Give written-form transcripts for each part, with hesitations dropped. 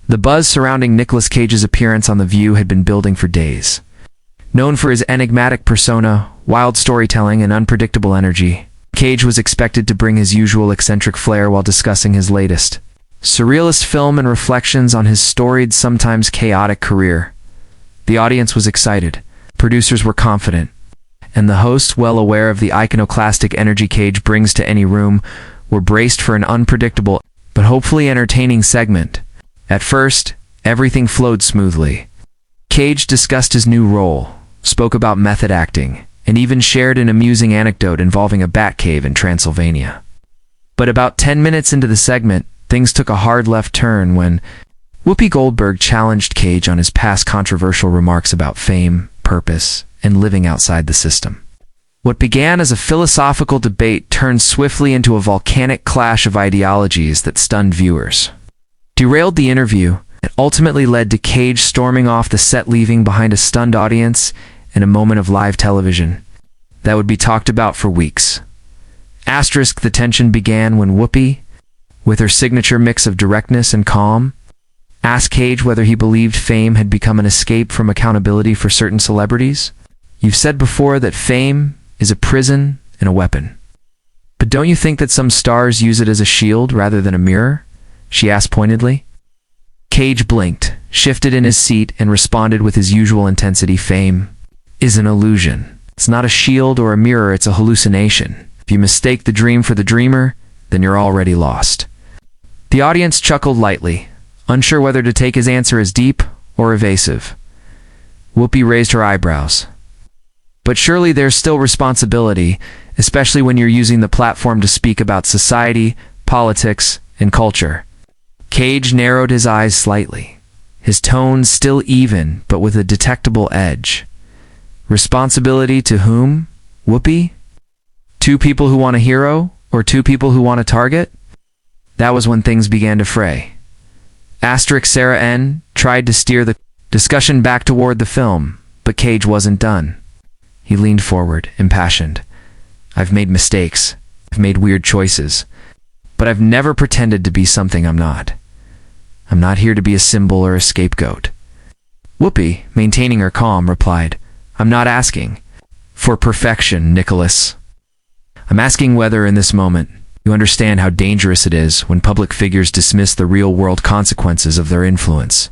The buzz surrounding Nicolas Cage's appearance on The View had been building for days. Known for his enigmatic persona, wild storytelling, and unpredictable energy, Cage was expected to bring his usual eccentric flair while discussing his latest surrealist film and reflections on his storied, sometimes chaotic career. The audience was excited, producers were confident, and the hosts, well aware of the iconoclastic energy Cage brings to any room, were braced for an unpredictable but hopefully entertaining segment. At first, everything flowed smoothly. Cage discussed his new role, spoke about method acting, and even shared an amusing anecdote involving a bat cave in Transylvania. But about 10 minutes into the segment, things took a hard left turn when Whoopi Goldberg challenged Cage on his past controversial remarks about fame, purpose, and living outside the system. What began as a philosophical debate turned swiftly into a volcanic clash of ideologies that stunned viewers. Derailed the interview, and ultimately led to Cage storming off the set, leaving behind a stunned audience and a moment of live television that would be talked about for weeks. The tension began when Whoopi, with her signature mix of directness and calm, asked Cage whether he believed fame had become an escape from accountability for certain celebrities. "You've said before that fame is a prison and a weapon. But don't you think that some stars use it as a shield rather than a mirror?" she asked pointedly. Cage blinked, shifted in his seat, and responded with his usual intensity. "Fame is an illusion. It's not a shield or a mirror, it's a hallucination. If you mistake the dream for the dreamer, then you're already lost." The audience chuckled lightly, unsure whether to take his answer as deep or evasive. Whoopi raised her eyebrows. "But surely there's still responsibility, especially when you're using the platform to speak about society, politics, and culture." Cage narrowed his eyes slightly, his tone still even but with a detectable edge. "Responsibility to whom, Whoopi? 2 people who want a hero, or 2 people who want a target?" That was when things began to fray. Sarah N. tried to steer the discussion back toward the film, but Cage wasn't done. He leaned forward, impassioned. "I've made mistakes. I've made weird choices. But I've never pretended to be something I'm not. I'm not here to be a symbol or a scapegoat." Whoopi, maintaining her calm, replied, "I'm not asking for perfection, Nicolas. I'm asking whether, in this moment, you understand how dangerous it is when public figures dismiss the real-world consequences of their influence."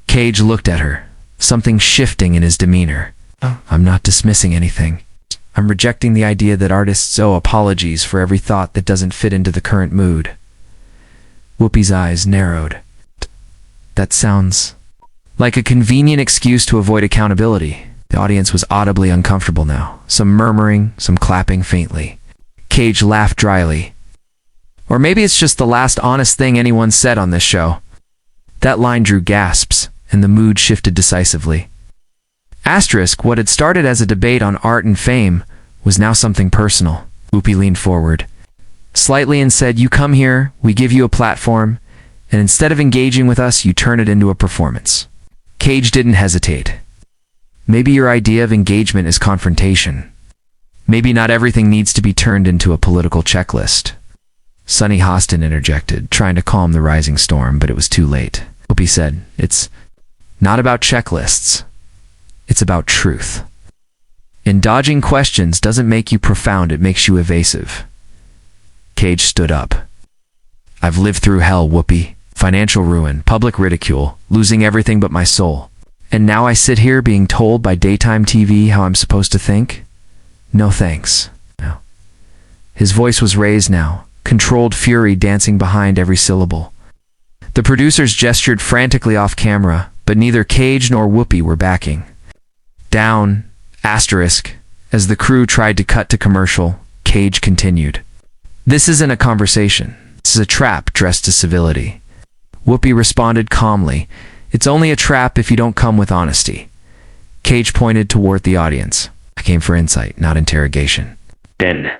Cage looked at her, something shifting in his demeanor. "I'm not dismissing anything. I'm rejecting the idea that artists owe apologies for every thought that doesn't fit into the current mood." Whoopi's eyes narrowed. "That sounds like a convenient excuse to avoid accountability." The audience was audibly uncomfortable now, some murmuring, some clapping faintly. Cage laughed dryly. "Or maybe it's just the last honest thing anyone said on this show." That line drew gasps, and the mood shifted decisively. What had started as a debate on art and fame was now something personal. Whoopi leaned forward slightly and said, "You come here, we give you a platform, and instead of engaging with us, you turn it into a performance." Cage didn't hesitate. "Maybe your idea of engagement is confrontation. Maybe not everything needs to be turned into a political checklist." Sonny Hostin interjected, trying to calm the rising storm, but it was too late. Whoopi said, "It's not about checklists. It's about truth. And dodging questions doesn't make you profound, it makes you evasive." Cage stood up. "I've lived through hell, Whoopi. Financial ruin, public ridicule, losing everything but my soul. And now I sit here being told by daytime TV how I'm supposed to think? No thanks." No. His voice was raised now, controlled fury dancing behind every syllable. The producers gestured frantically off camera, but neither Cage nor Whoopi were backing. "Down, asterisk." As the crew tried to cut to commercial, Cage continued. "This isn't a conversation. This is a trap dressed as civility." Whoopi responded calmly, "It's only a trap if you don't come with honesty." Cage pointed toward the audience. "I came for insight, not interrogation." Then,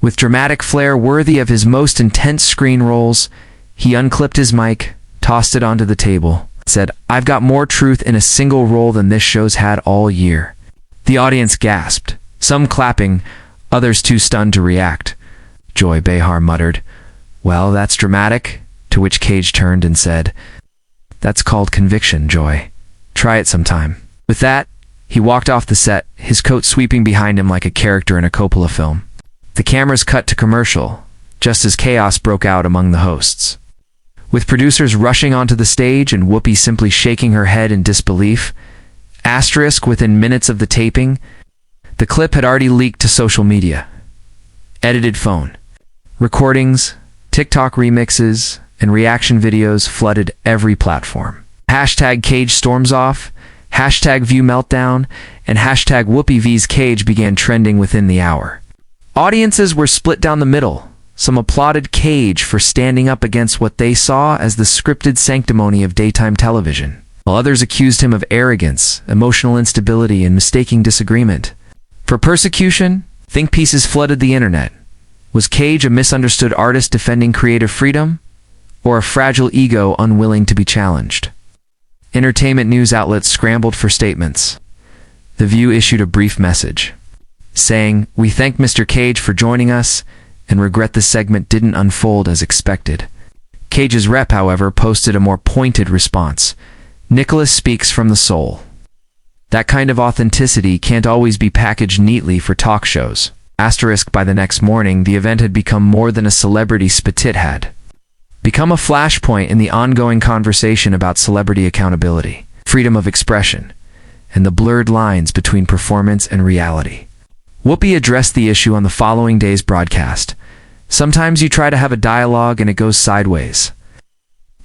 with dramatic flair worthy of his most intense screen roles, he unclipped his mic, tossed it onto the table, said, "I've got more truth in a single role than this show's had all year." The audience gasped, some clapping, others too stunned to react. Joy Behar muttered, "Well, that's dramatic," to which Cage turned and said, That's called conviction, Joy. Try it sometime. With that, he walked off the set, his coat sweeping behind him like a character in a Coppola film. The cameras cut to commercial, just as chaos broke out among the hosts. With producers rushing onto the stage and Whoopi simply shaking her head in disbelief, within minutes of the taping, the clip had already leaked to social media. Edited phone, recordings, TikTok remixes, and reaction videos flooded every platform. Hashtag Cage storms off, hashtag View meltdown, and hashtag Whoopi vs Cage began trending within the hour. Audiences were split down the middle. Some applauded Cage for standing up against what they saw as the scripted sanctimony of daytime television, while others accused him of arrogance, emotional instability, and mistaking disagreement. For persecution, think pieces flooded the internet. Was Cage a misunderstood artist defending creative freedom, or a fragile ego unwilling to be challenged? Entertainment news outlets scrambled for statements. The View issued a brief message, saying, "We thank Mr. Cage for joining us, and regret this segment didn't unfold as expected." Cage's rep, however, posted a more pointed response. "Nicolas speaks from the soul." That kind of authenticity can't always be packaged neatly for talk shows. By the next morning, the event had become more than a celebrity spit had become a flashpoint in the ongoing conversation about celebrity accountability, freedom of expression, and the blurred lines between performance and reality. Whoopi addressed the issue on the following day's broadcast. "Sometimes you try to have a dialogue and it goes sideways.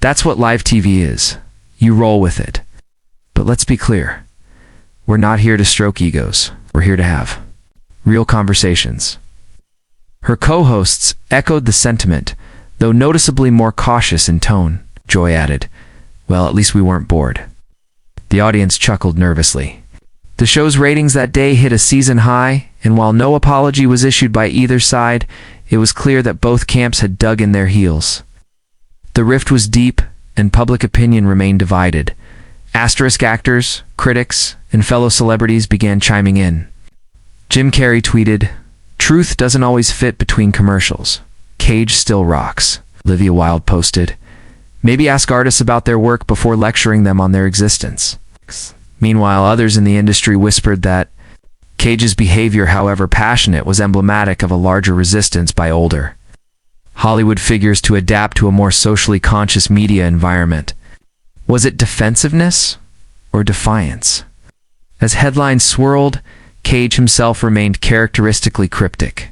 That's what live TV is. You roll with it. But let's be clear. We're not here to stroke egos. We're here to have real conversations." Her co-hosts echoed the sentiment, though noticeably more cautious in tone. Joy added, "Well, at least we weren't bored." The audience chuckled nervously. The show's ratings that day hit a season high, and while no apology was issued by either side, it was clear that both camps had dug in their heels. The rift was deep, and public opinion remained divided. Actors, critics, and fellow celebrities began chiming in. Jim Carrey tweeted, "Truth doesn't always fit between commercials. Cage still rocks." Olivia Wilde posted, "Maybe ask artists about their work before lecturing them on their existence." Meanwhile, others in the industry whispered that Cage's behavior, however passionate, was emblematic of a larger resistance by older Hollywood figures to adapt to a more socially conscious media environment. Was it defensiveness or defiance? As headlines swirled, Cage himself remained characteristically cryptic.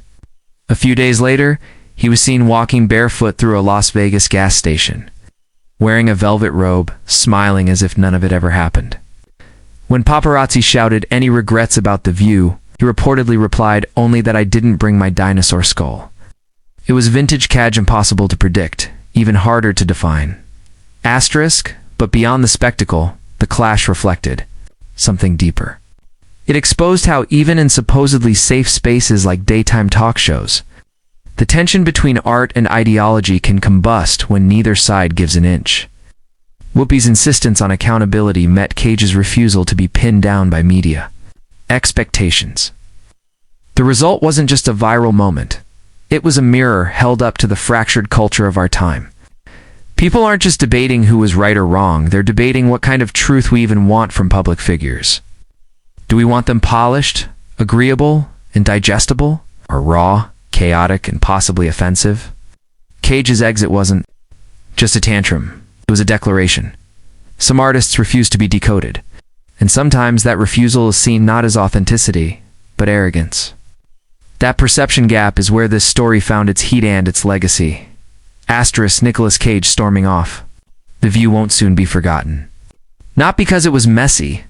A few days later, he was seen walking barefoot through a Las Vegas gas station, wearing a velvet robe, smiling as if none of it ever happened. When paparazzi shouted any regrets about The View, he reportedly replied, "Only that I didn't bring my dinosaur skull." It was vintage Cage, impossible to predict, even harder to define. But beyond the spectacle, the clash reflected something deeper. It exposed how even in supposedly safe spaces like daytime talk shows, the tension between art and ideology can combust when neither side gives an inch. Whoopi's insistence on accountability met Cage's refusal to be pinned down by media expectations. The result wasn't just a viral moment. It was a mirror held up to the fractured culture of our time. People aren't just debating who was right or wrong, they're debating what kind of truth we even want from public figures. Do we want them polished, agreeable, and digestible, or raw, chaotic, and possibly offensive? Cage's exit wasn't just a tantrum, it was a declaration. Some artists refuse to be decoded, and sometimes that refusal is seen not as authenticity, but arrogance. That perception gap is where this story found its heat and its legacy. Nicolas Cage storming off. The View won't soon be forgotten. Not because it was messy,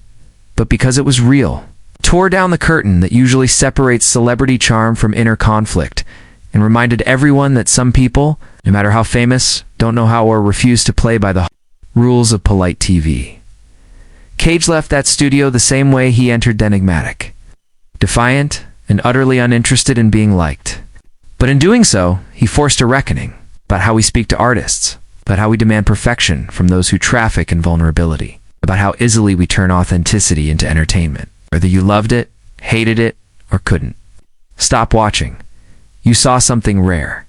but because it was real. Tore down the curtain that usually separates celebrity charm from inner conflict, and reminded everyone that some people, no matter how famous, don't know how or refuse to play by the rules of polite TV. Cage left that studio the same way he entered, enigmatic, defiant, and utterly uninterested in being liked. But in doing so, he forced a reckoning about how we speak to artists, about how we demand perfection from those who traffic in vulnerability, about how easily we turn authenticity into entertainment, whether you loved it, hated it, or couldn't. Stop watching. You saw something rare.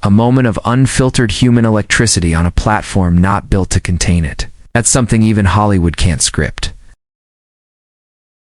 A moment of unfiltered human electricity on a platform not built to contain it. That's something even Hollywood can't script.